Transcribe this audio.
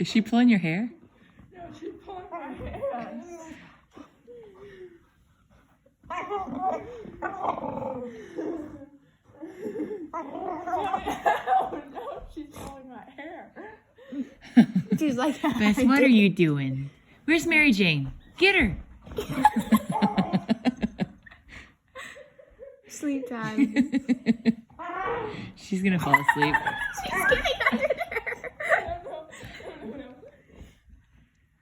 Is she pulling your hair? No, she's pulling my hair. No, she's pulling my hair. She's like, Bess, what are you doing? Where's Mary Jane? Get her. sleep time. She's gonna fall asleep.